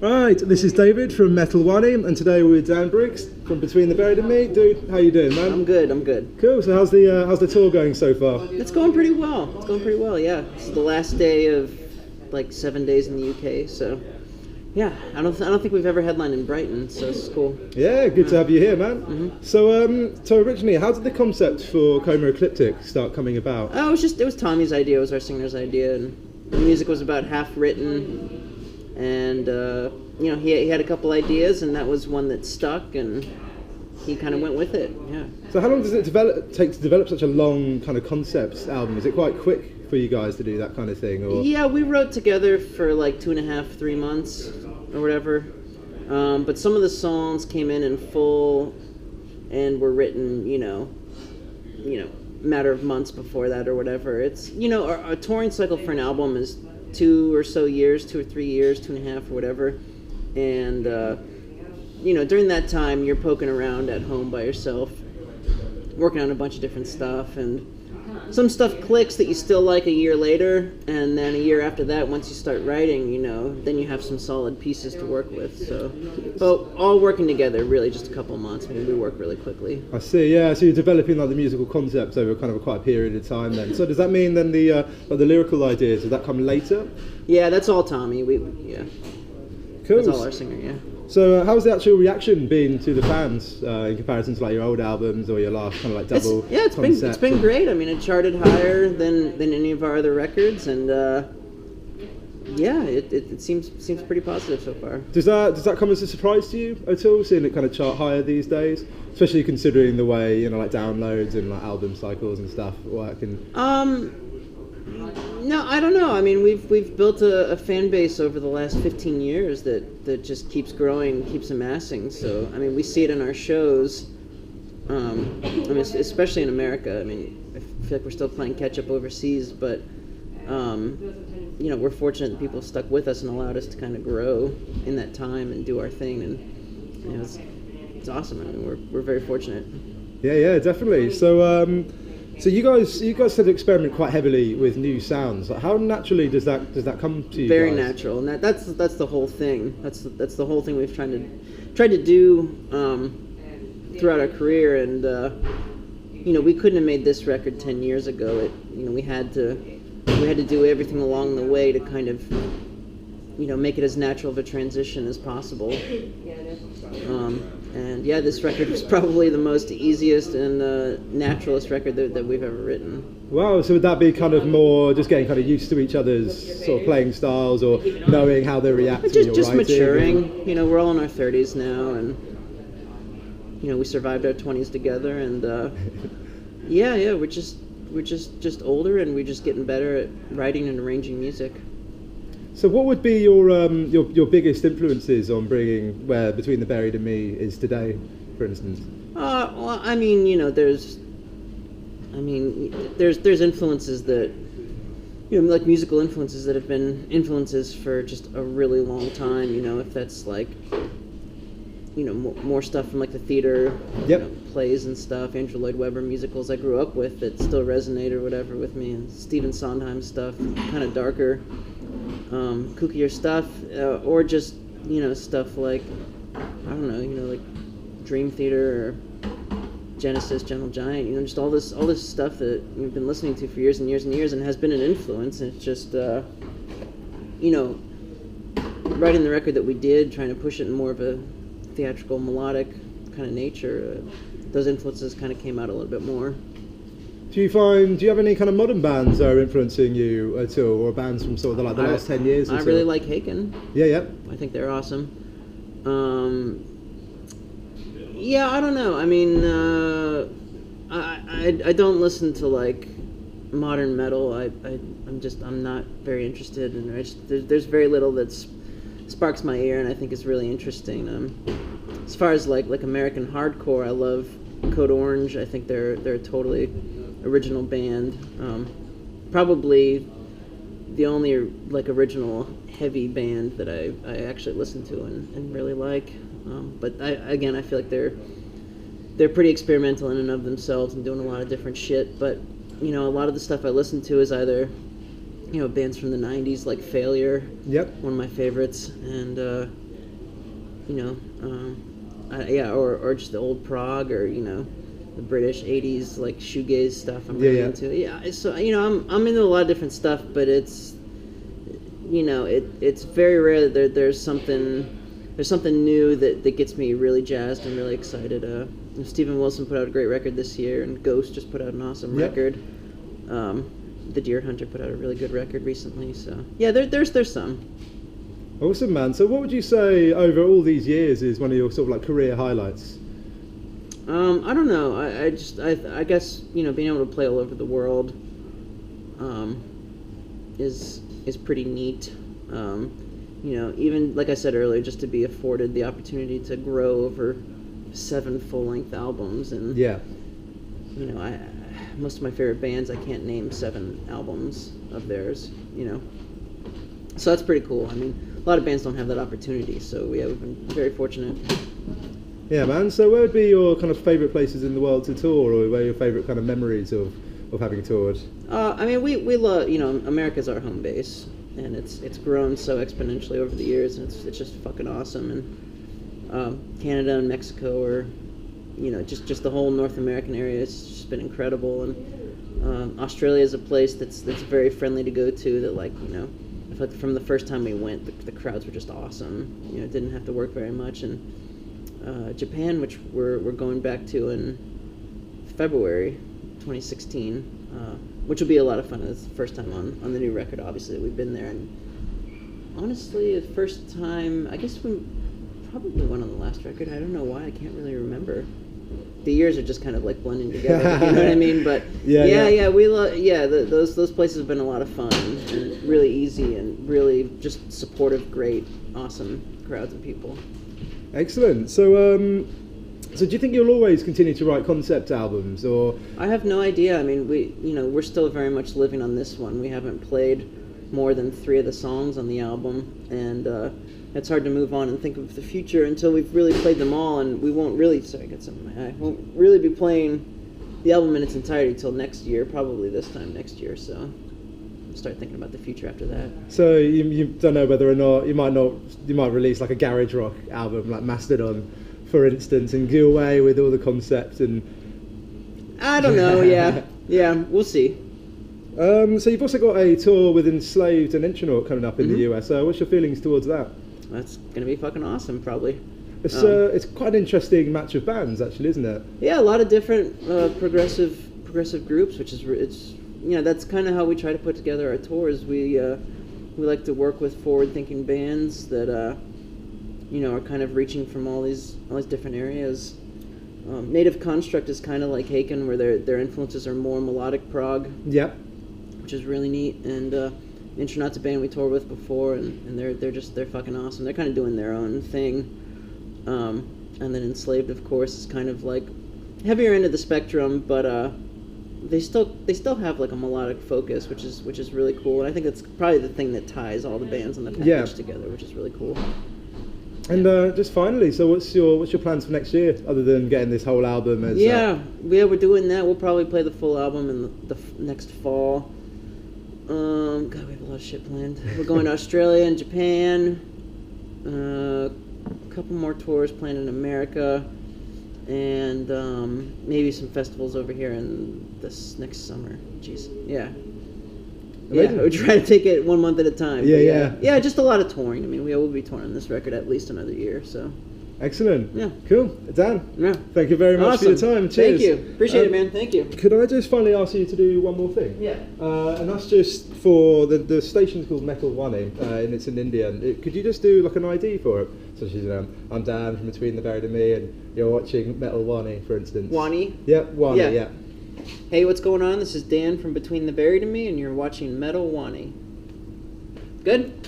Right, this is David from Metal Wani, and today we're with Dan Briggs from Between the Buried and Me. Dude, how you doing, man? I'm good. Cool. So how's the tour going so far? It's going pretty well. Yeah. This is the last day of like 7 days in the UK, so yeah. I don't think we've ever headlined in Brighton, so it's cool. Yeah, good to have you here, man. Mm-hmm. So originally, how did the concept for Coma Ecliptic start coming about? Oh, it was Tommy's idea. It was our singer's idea, and the music was about half written. And he had a couple ideas, and that was one that stuck, and he kind of went with it. Yeah. So how long does it take to develop such a long kind of concept album? Is it quite quick for you guys to do that kind of thing? Or? Yeah, we wrote together for like 2.5, 3 months or whatever. But some of the songs came in full and were written, matter of months before that or whatever. It's our touring cycle for an album is 2 or 3 years, 2.5 or whatever, and during that time you're poking around at home by yourself, working on a bunch of different stuff, and some stuff clicks that you still like a year later, and then a year after that, once you start writing, then you have some solid pieces to work with. So, but all working together, really just a couple months. I mean, we work really quickly. I see. Yeah. So you're developing like the musical concepts over kind of quite a period of time. Then. So does that mean then the lyrical ideas, does that come later? Yeah, that's all Tommy. Cool. That's all our singer. Yeah. So how's the actual reaction been to the fans in comparison to like your old albums or your last kind of like double? It's been great. I mean, it charted higher than any of our other records, and it seems pretty positive so far. Does that come as a surprise to you at all, seeing it kind of chart higher these days, especially considering the way like downloads and like album cycles and stuff work? And no, I don't know. I mean, we've built a fan base over the last 15 years that just keeps growing, keeps amassing. So, I mean, we see it in our shows. I mean, especially in America. I mean, I feel like we're still playing catch up overseas, but we're fortunate that people stuck with us and allowed us to kind of grow in that time and do our thing, and it's awesome. I mean, we're very fortunate. Yeah, definitely. So you guys tend to experiment quite heavily with new sounds. Like, how naturally does that come to you? Very guys? natural, and that's the whole thing. That's the whole thing we've tried to do throughout our career, and we couldn't have made this record 10 years ago. We had to do everything along the way to kind of make it as natural of a transition as possible. And yeah, this record was probably the most easiest and naturalist record that we've ever written. Wow, so would that be kind of more just getting kind of used to each other's sort of playing styles, or knowing how they react to your just writing? Maturing. We're all in our 30s now, and we survived our 20s together, and we're just older, and we're just getting better at writing and arranging music. So what would be your biggest influences on bringing where Between the Buried and Me is today, for instance? Well, I mean, there's influences that, like musical influences that have been influences for just a really long time. If that's like, more stuff from like the theater, plays and stuff, Andrew Lloyd Webber musicals I grew up with that still resonate or whatever with me, and Stephen Sondheim stuff, kind of darker, kookier stuff, or just stuff like, I don't know, like Dream Theater or Genesis, Gentle Giant, just all this stuff that we've been listening to for years and years and years, and has been an influence. And it's just writing the record that we did, trying to push it in more of a theatrical, melodic kind of nature, those influences kind of came out a little bit more. Do you have any kind of modern bands that are influencing you at all, or bands from sort of the last 10 years or I so? really like Haken. Yeah. I think they're awesome. I don't know. I mean, I don't listen to like modern metal. I'm not very interested in it. There's very little that sparks my ear, and I think is really interesting. As far as like American hardcore, I love Code Orange. I think they're a totally original band. Probably the only like original heavy band that I actually listen to and really like. But I feel like they're pretty experimental in and of themselves and doing a lot of different shit. But a lot of the stuff I listen to is either bands from the 90s like Failure. Yep. One of my favorites, and or just the old prog, or the British '80s like shoegaze stuff. I'm really into. Yeah, so I'm into a lot of different stuff, but it's it's very rare that there's something new that gets me really jazzed and really excited. Stephen Wilson put out a great record this year, and Ghost just put out an awesome record. The Deer Hunter put out a really good record recently. So yeah, there's some. Awesome, man. So what would you say over all these years is one of your sort of like career highlights? I don't know. I guess being able to play all over the world is pretty neat. Even like I said earlier, just to be afforded the opportunity to grow over 7 full-length albums, and most of my favorite bands, I can't name 7 albums of theirs. So that's pretty cool. I mean, a lot of bands don't have that opportunity, so we've been very fortunate. Yeah, man. So where would be your kind of favorite places in the world to tour, or where are your favorite kind of memories of having toured? I mean, we love, America's our home base, and it's grown so exponentially over the years, and it's just fucking awesome. And Canada and Mexico are, just the whole North American area has just been incredible. And Australia is a place that's very friendly to go to. That I feel like from the first time we went, the crowds were just awesome. Didn't have to work very much. And Japan, which we're going back to in February 2016, which will be a lot of fun. It's the first time on the new record, obviously, that we've been there. And honestly, the first time, I guess we probably went on the last record. I don't know why, I can't really remember. The years are just kind of like blending together, you know what I mean? But we love, those places have been a lot of fun and really easy and really just supportive, great, awesome crowds of people. Excellent. So do you think you'll always continue to write concept albums, or? I have no idea. I mean, we're still very much living on this one. We haven't played more than 3 of the songs on the album, and it's hard to move on and think of the future until we've really played them all, and we won't really, sorry, I got something in my eye, won't really be playing the album in its entirety until next year, probably this time next year, so I'll start thinking about the future after that. So you don't know whether or not you might release like a garage rock album like Mastodon, for instance, and do away with all the concepts and... I don't know, yeah, we'll see. So you've also got a tour with Enslaved and Intronaut coming up in the US. What's your feelings towards that? That's gonna be fucking awesome, probably. It's quite an interesting match of bands, actually, isn't it? Yeah, a lot of different progressive groups, which is that's kind of how we try to put together our tours. We like to work with forward-thinking bands that are kind of reaching from all these different areas. Native Construct is kind of like Haken, where their influences are more melodic prog. Yeah. Which is really neat. And Intronaut's a band we toured with before, and they're fucking awesome. They're kind of doing their own thing. And then Enslaved, of course, is kind of like heavier end of the spectrum, but they still have like a melodic focus, which is really cool. And I think that's probably the thing that ties all the bands on the package together, which is really cool. And just finally, so what's your plans for next year, other than getting this whole album? As we're doing that. We'll probably play the full album in the next fall. God, we have a lot of shit planned. We're going to Australia and Japan. A couple more tours planned in America, and maybe some festivals over here in this next summer. Jeez, yeah. We try to take it 1 month at a time. Yeah, just a lot of touring. I mean, we will be touring on this record at least another year, so. Excellent. Yeah. Cool. Dan, thank you very much for your time. Cheers. Thank you. Appreciate it, man. Thank you. Could I just finally ask you to do one more thing? Yeah. And that's just for the station's called Metal Wani, and it's in India. Could you just do like an ID for it? So she's, I'm Dan from Between the Buried and Me, and you're watching Metal Wani, for instance. Wani? Yep, Wani, yeah. Hey, what's going on? This is Dan from Between the Buried and Me, and you're watching Metal Wani. Good?